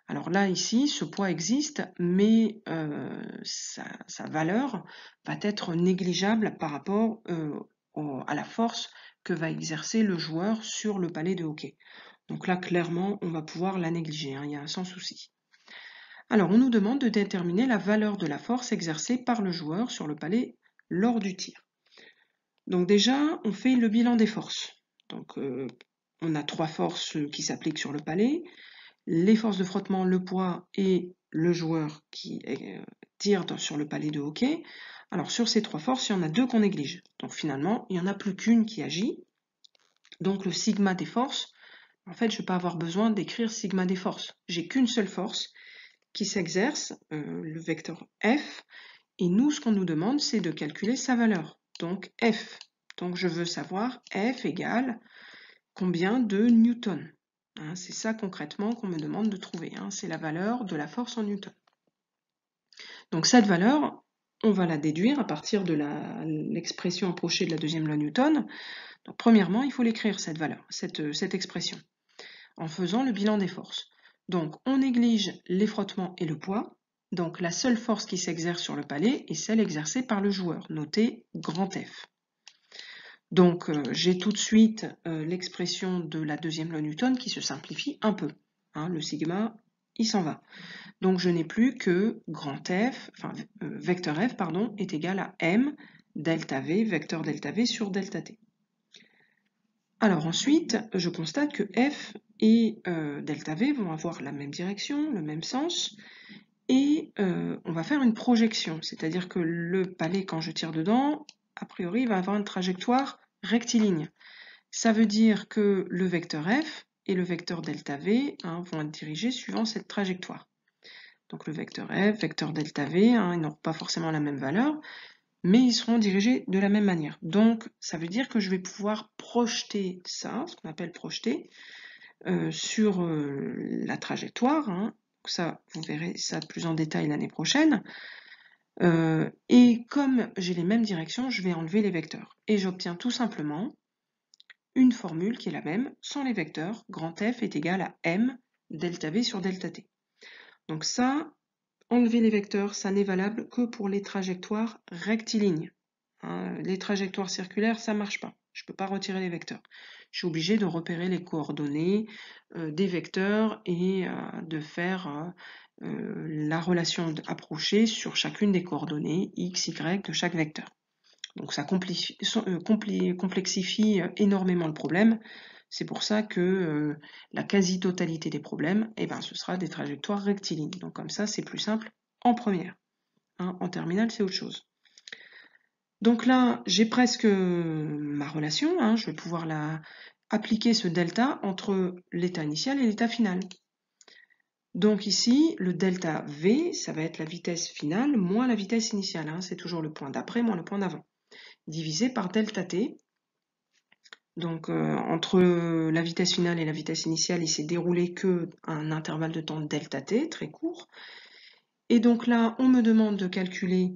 Alors là, ici, ce poids existe, mais sa valeur va être négligeable par rapport à la force que va exercer le joueur sur le palais de hockey. Donc là, clairement, on va pouvoir la négliger, hein, il y a sans souci. Alors, on nous demande de déterminer la valeur de la force exercée par le joueur sur le palais lors du tir. Donc déjà, on fait le bilan des forces. Donc, on a trois forces qui s'appliquent sur le palais. Les forces de frottement, le poids et le joueur qui tire sur le palais de hockey. Alors, sur ces trois forces, il y en a deux qu'on néglige. Donc, finalement, il n'y en a plus qu'une qui agit. Donc, le sigma des forces, en fait, je ne vais pas avoir besoin d'écrire sigma des forces. J'ai qu'une seule force qui s'exerce, le vecteur f, et nous, ce qu'on nous demande, c'est de calculer sa valeur, donc f. Donc je veux savoir f égale combien de newtons. Hein, c'est ça concrètement qu'on me demande de trouver, hein, c'est la valeur de la force en newtons. Donc cette valeur, on va la déduire à partir de l'expression approchée de la deuxième loi Newton. Donc premièrement, il faut l'écrire cette valeur, cette expression, en faisant le bilan des forces. Donc, on néglige les frottements et le poids. Donc, la seule force qui s'exerce sur le palais est celle exercée par le joueur, notée grand F. Donc, j'ai tout de suite l'expression de la deuxième loi Newton qui se simplifie un peu. Hein, le sigma, il s'en va. Donc, je n'ai plus que grand F, enfin, vecteur F, pardon, est égal à M delta V, vecteur delta V sur delta T. Alors ensuite, je constate que F et delta V vont avoir la même direction, le même sens, et on va faire une projection, c'est-à-dire que le palais, quand je tire dedans, a priori, il va avoir une trajectoire rectiligne. Ça veut dire que le vecteur F et le vecteur delta V vont être dirigés suivant cette trajectoire. Donc le vecteur F, vecteur delta V, ils n'auront pas forcément la même valeur, mais ils seront dirigés de la même manière. Donc ça veut dire que je vais pouvoir projeter ça, ce qu'on appelle projeter, sur la trajectoire. Ça, vous verrez ça plus en détail l'année prochaine. Et comme j'ai les mêmes directions, je vais enlever les vecteurs. Et j'obtiens tout simplement une formule qui est la même, sans les vecteurs. Grand F est égal à M delta V sur delta T. Donc ça, enlever les vecteurs, ça n'est valable que pour les trajectoires rectilignes. Les trajectoires circulaires, ça ne marche pas. Je ne peux pas retirer les vecteurs. Je suis obligée de repérer les coordonnées des vecteurs et de faire la relation approchée sur chacune des coordonnées x, y de chaque vecteur. Donc ça complexifie énormément le problème. C'est pour ça que la quasi-totalité des problèmes, ce sera des trajectoires rectilignes. Donc comme ça, c'est plus simple en première. En terminale, c'est autre chose. Donc là, j'ai presque ma relation. Je vais pouvoir appliquer ce delta entre l'état initial et l'état final. Donc ici, le delta V, ça va être la vitesse finale moins la vitesse initiale. C'est toujours le point d'après moins le point d'avant. Divisé par delta T. Donc entre la vitesse finale et la vitesse initiale, il s'est déroulé qu'un intervalle de temps delta T, très court. Et donc là, on me demande de calculer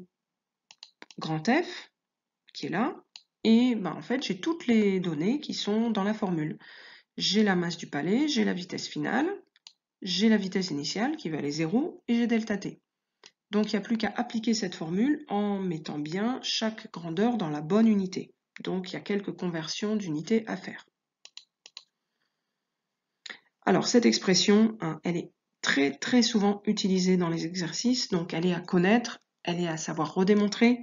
grand F, qui est là, et en fait, j'ai toutes les données qui sont dans la formule. J'ai la masse du palais, j'ai la vitesse finale, j'ai la vitesse initiale qui va aller 0, et j'ai delta T. Donc il n'y a plus qu'à appliquer cette formule en mettant bien chaque grandeur dans la bonne unité. Donc il y a quelques conversions d'unités à faire. Alors cette expression, elle est très très souvent utilisée dans les exercices, donc elle est à connaître, elle est à savoir redémontrer,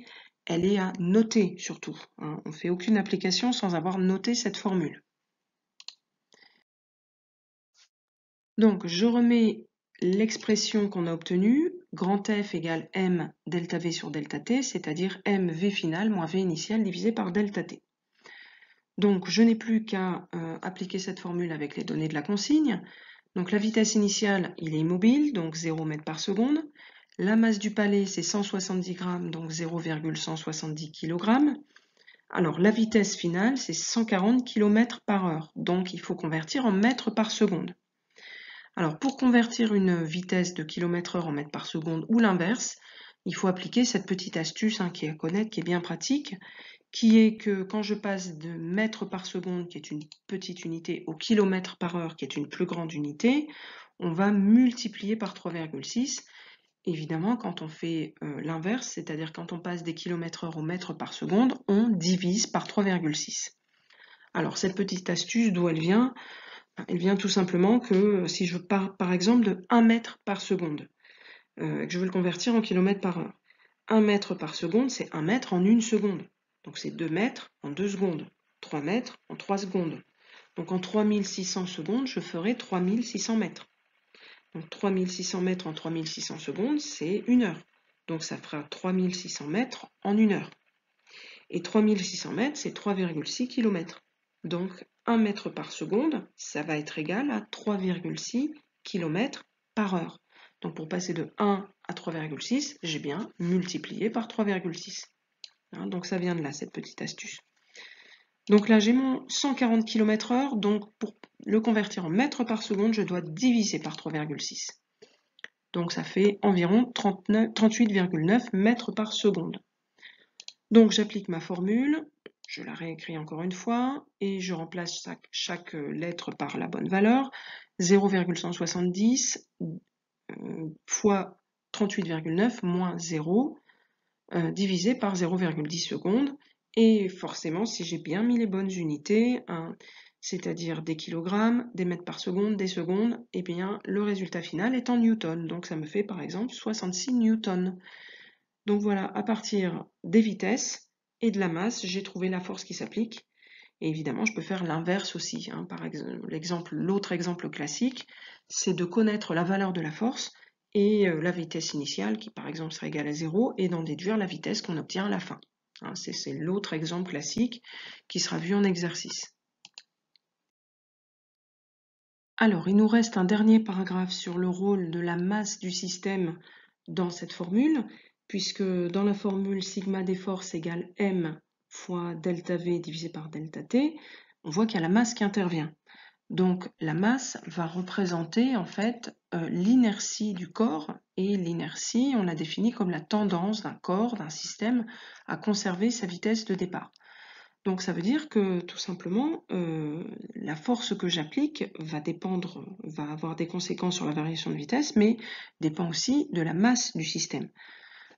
elle est à noter surtout. On ne fait aucune application sans avoir noté cette formule. Donc je remets l'expression qu'on a obtenue, grand F égale M delta V sur delta T, c'est-à-dire M V final moins V initial divisé par delta T. Donc je n'ai plus qu'à appliquer cette formule avec les données de la consigne. Donc la vitesse initiale, il est immobile, donc 0 mètres par seconde. La masse du palais, c'est 170 grammes, donc 0,170 kg. Alors la vitesse finale, c'est 140 km par heure, donc il faut convertir en mètres par seconde. Alors pour convertir une vitesse de km/h en mètres par seconde ou l'inverse, il faut appliquer cette petite astuce qui est à connaître, qui est bien pratique, qui est que quand je passe de mètres par seconde, qui est une petite unité, au kilomètre par heure, qui est une plus grande unité, on va multiplier par 3,6. Évidemment, quand on fait l'inverse, c'est-à-dire quand on passe des kilomètres-heure au mètre par seconde, on divise par 3,6. Alors, cette petite astuce, d'où elle vient? Elle vient tout simplement que si je pars par exemple de 1 mètre par seconde, que je veux le convertir en kilomètres par heure, 1 mètre par seconde, c'est 1 mètre en 1 seconde. Donc c'est 2 mètres en 2 secondes, 3 mètres en 3 secondes. Donc en 3600 secondes, je ferai 3600 mètres. Donc 3600 mètres en 3600 secondes, c'est 1 heure. Donc ça fera 3600 mètres en 1 heure. Et 3600 mètres, c'est 3,6 km. Donc 1 mètre par seconde, ça va être égal à 3,6 km par heure. Donc pour passer de 1 à 3,6, j'ai bien multiplié par 3,6. Donc ça vient de là, cette petite astuce. Donc là, j'ai mon 140 km/h, donc pour le convertir en mètres par seconde, je dois diviser par 3,6. Donc ça fait environ 38,9 mètres par seconde. Donc j'applique ma formule, je la réécris encore une fois, et je remplace chaque lettre par la bonne valeur. 0,170 fois 38,9 moins 0, divisé par 0,10 secondes. Et forcément, si j'ai bien mis les bonnes unités, hein, c'est-à-dire des kilogrammes, des mètres par seconde, des secondes, eh bien, le résultat final est en newtons. Donc ça me fait par exemple 66 newtons. Donc voilà, à partir des vitesses et de la masse, j'ai trouvé la force qui s'applique. Et évidemment, je peux faire l'inverse aussi, hein. Par exemple, l'autre exemple classique, c'est de connaître la valeur de la force et la vitesse initiale, qui par exemple sera égale à 0, et d'en déduire la vitesse qu'on obtient à la fin. Hein, c'est l'autre exemple classique qui sera vu en exercice. Alors, il nous reste un dernier paragraphe sur le rôle de la masse du système dans cette formule, puisque dans la formule sigma des forces égale m fois delta v divisé par delta t, on voit qu'il y a la masse qui intervient. Donc la masse va représenter en fait l'inertie du corps, et l'inertie, on la définit comme la tendance d'un corps, d'un système, à conserver sa vitesse de départ. Donc ça veut dire que tout simplement, la force que j'applique va avoir des conséquences sur la variation de vitesse, mais dépend aussi de la masse du système.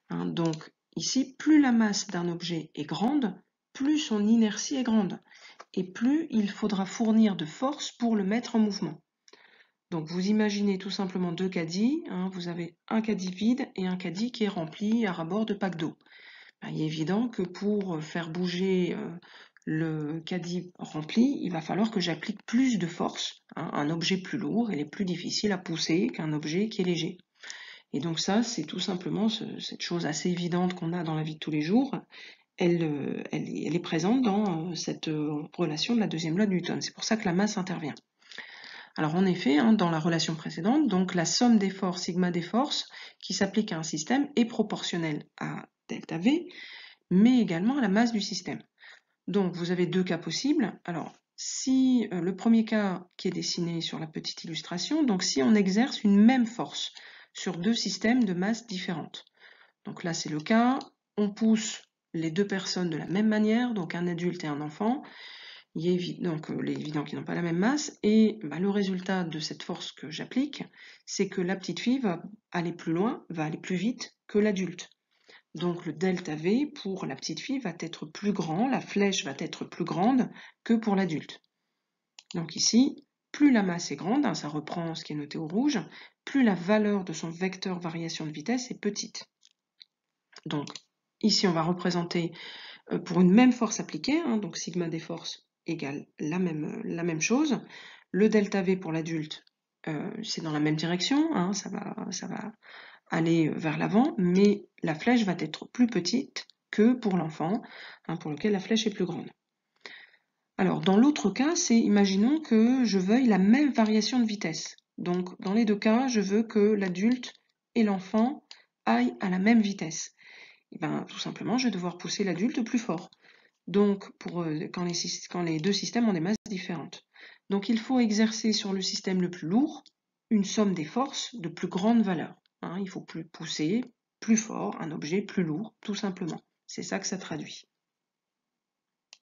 Hein, donc ici, plus la masse d'un objet est grande, plus son inertie est grande, et plus il faudra fournir de force pour le mettre en mouvement. Donc vous imaginez tout simplement deux caddies, hein, vous avez un caddie vide et un caddie qui est rempli à ras-bord de packs d'eau. Il est évident que pour faire bouger le caddie rempli, il va falloir que j'applique plus de force. Hein. Un objet plus lourd, il est plus difficile à pousser qu'un objet qui est léger. Et donc ça, c'est tout simplement cette chose assez évidente qu'on a dans la vie de tous les jours. Elle est présente dans cette relation de la deuxième loi de Newton. C'est pour ça que la masse intervient. Alors en effet, hein, dans la relation précédente, donc la somme des forces, sigma des forces, qui s'applique à un système est proportionnelle à delta V, mais également à la masse du système. Donc vous avez deux cas possibles. Alors si le premier cas qui est dessiné sur la petite illustration, donc si on exerce une même force sur deux systèmes de masse différentes. Donc là c'est le cas, on pousse les deux personnes de la même manière, donc un adulte et un enfant. Il est évident qu'ils n'ont pas la même masse, et le résultat de cette force que j'applique, c'est que la petite fille va aller plus loin, va aller plus vite que l'adulte. Donc le delta V pour la petite fille va être plus grand, la flèche va être plus grande que pour l'adulte. Donc ici, plus la masse est grande, hein, ça reprend ce qui est noté au rouge, plus la valeur de son vecteur variation de vitesse est petite. Donc ici on va représenter pour une même force appliquée, hein, donc sigma des forces égale la même chose. Le delta V pour l'adulte, c'est dans la même direction, hein, ça va aller vers l'avant, mais la flèche va être plus petite que pour l'enfant, hein, pour lequel la flèche est plus grande. Alors, dans l'autre cas, c'est, imaginons que je veuille la même variation de vitesse. Donc, dans les deux cas, je veux que l'adulte et l'enfant aillent à la même vitesse. Et bien, tout simplement, je vais devoir pousser l'adulte plus fort. Donc, quand les deux systèmes ont des masses différentes. Donc, il faut exercer sur le système le plus lourd une somme des forces de plus grande valeur. Hein, il faut pousser plus fort un objet plus lourd, tout simplement. C'est ça que ça traduit.